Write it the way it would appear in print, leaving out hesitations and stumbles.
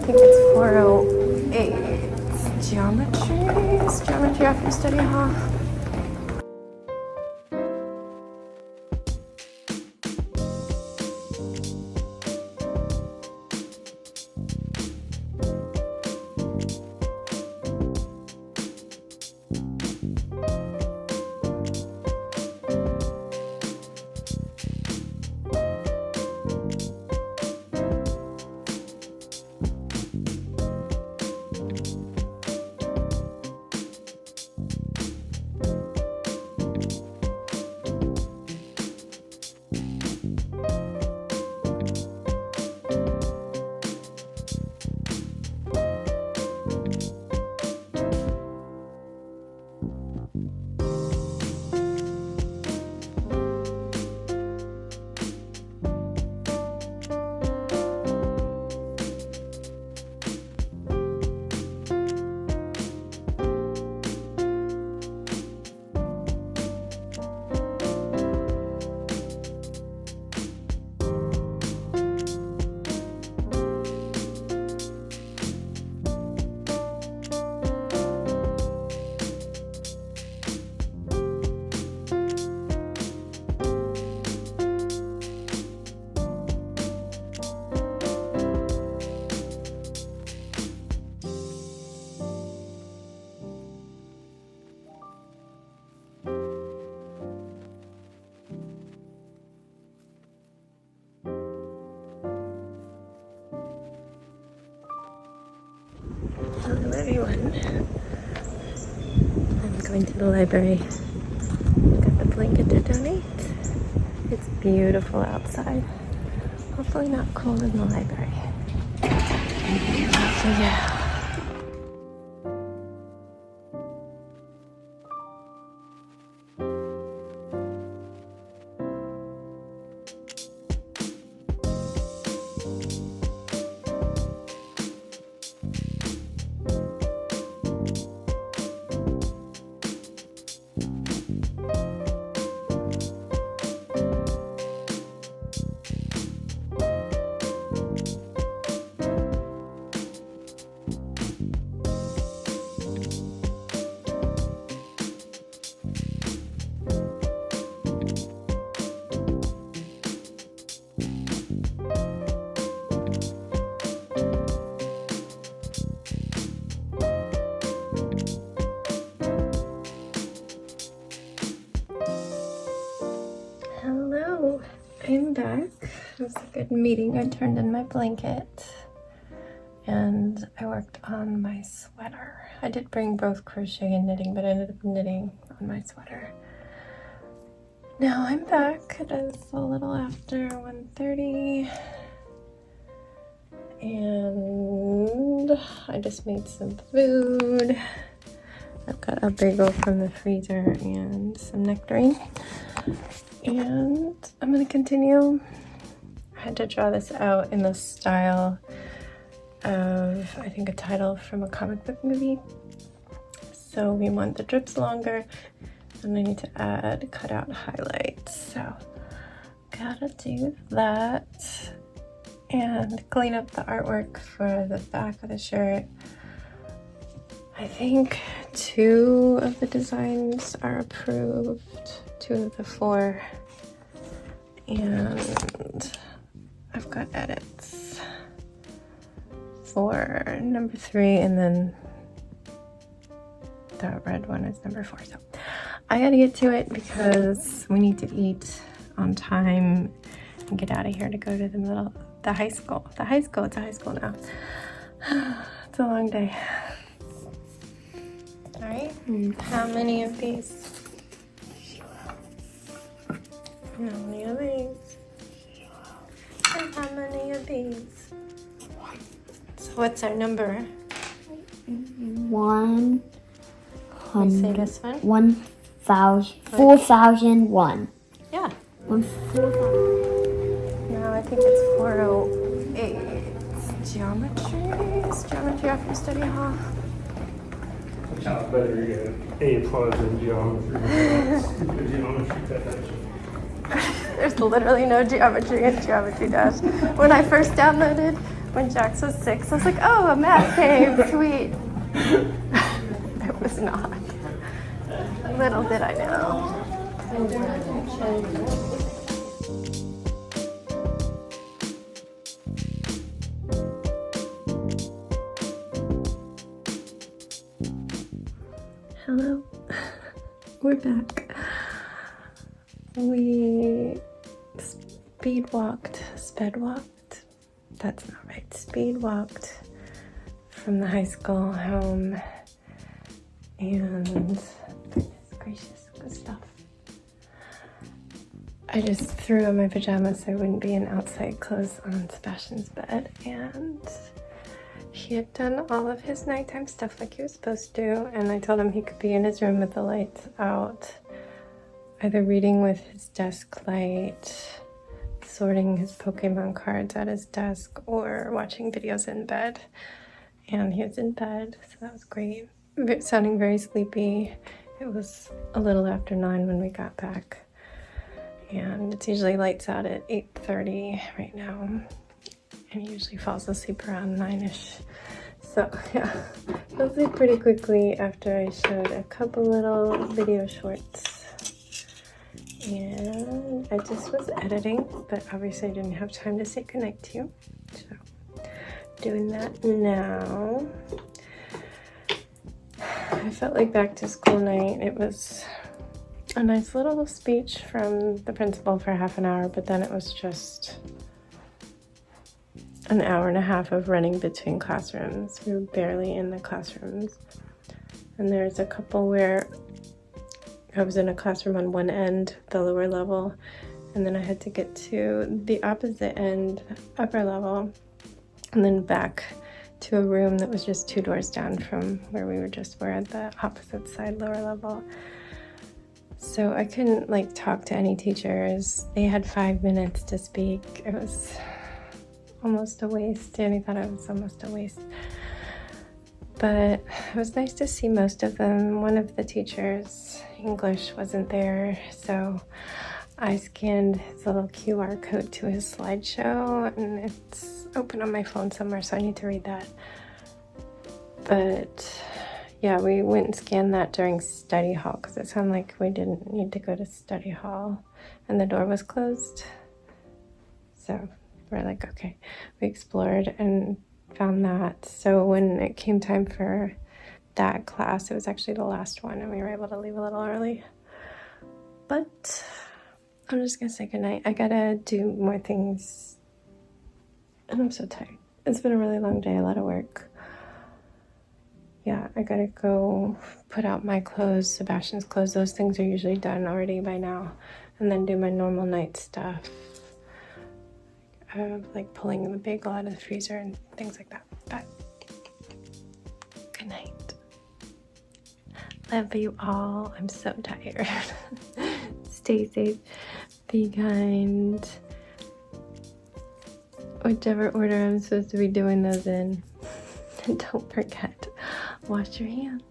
think it's 408. Geometry after study hall. Hello everyone. I'm going to the library. Got the blanket to donate. It's beautiful outside. Hopefully not cold in the library. So yeah. Hello, I'm back. It was a good meeting. I turned in my blanket and I worked on my sweater. I did bring both crochet and knitting, but I ended up knitting on my sweater. Now I'm back. It is a little after 1:30 and I just made some food. I've got a bagel from the freezer and some nectarine. And I'm going to continue. I had to draw this out in the style of, I think, a title from a comic book movie. So we want the drips longer, and I need to add cutout highlights. So gotta do that and clean up the artwork for the back of the shirt. I think 2 of the designs are approved, 2 of the 4, and I've got edits for number 3, and then the red one is number 4. So I gotta get to it because we need to eat on time and get out of here to go to the high school. It's a high school now. It's a long day. All right, how many of these? How many of these? And how many of these? So what's our number? 100. Can you say this one? 4,001. Yeah. 4,000. No, I think it's 408. Geometry after study hall. Sounds better, you get A+ in geometry. There's literally no geometry in Geometry Dash. When I first downloaded when Jax was 6, I was like, oh, a math game, sweet. It was not. Little did I know. Hello, we're back. We sped walked, that's not right, speed walked from the high school home, and goodness gracious, good stuff. I just threw on my pajamas so I wouldn't be in outside clothes on Sebastian's bed, and he had done all of his nighttime stuff like he was supposed to, and I told him he could be in his room with the lights out, either reading with his desk light, sorting his Pokemon cards at his desk, or watching videos in bed. And he was in bed, so that was great. Sounding very sleepy. It was a little after 9 when we got back. And it's usually lights out at 8:30 right now. And he usually falls asleep around 9-ish. So yeah, fell asleep pretty quickly after I showed a couple little video shorts. And I just was editing, but obviously I didn't have time to say goodnight to you. So doing that now. I felt like back to school night. It was a nice little speech from the principal for half an hour, but then it was just an hour and a half of running between classrooms. We were barely in the classrooms. And there's a couple where I was in a classroom on one end, the lower level, and then I had to get to the opposite end, upper level, and then back to a room that was just 2 doors down from where we were at the opposite side, lower level. So I couldn't like talk to any teachers. They had 5 minutes to speak. It was almost a waste. Danny thought it was almost a waste. But it was nice to see most of them. One of the teachers, English, wasn't there, so I scanned his little QR code to his slideshow, and it's open on my phone somewhere, so I need to read that. But yeah, we went and scanned that during study hall because it sounded like we didn't need to go to study hall, and the door was closed. So we're like, okay. We explored and found that. So when it came time for that class, it was actually the last one, and we were able to leave a little early. But I'm just gonna say goodnight. I gotta do more things, and I'm so tired. It's been a really long day, a lot of work. Yeah, I gotta go put out my clothes, Sebastian's clothes. Those things are usually done already by now, and then do my normal night stuff. Like pulling the bagel out of the freezer and things like that. But good night. Love you all. I'm so tired. Stay safe. Be kind. Whichever order I'm supposed to be doing those in. And don't forget, wash your hands.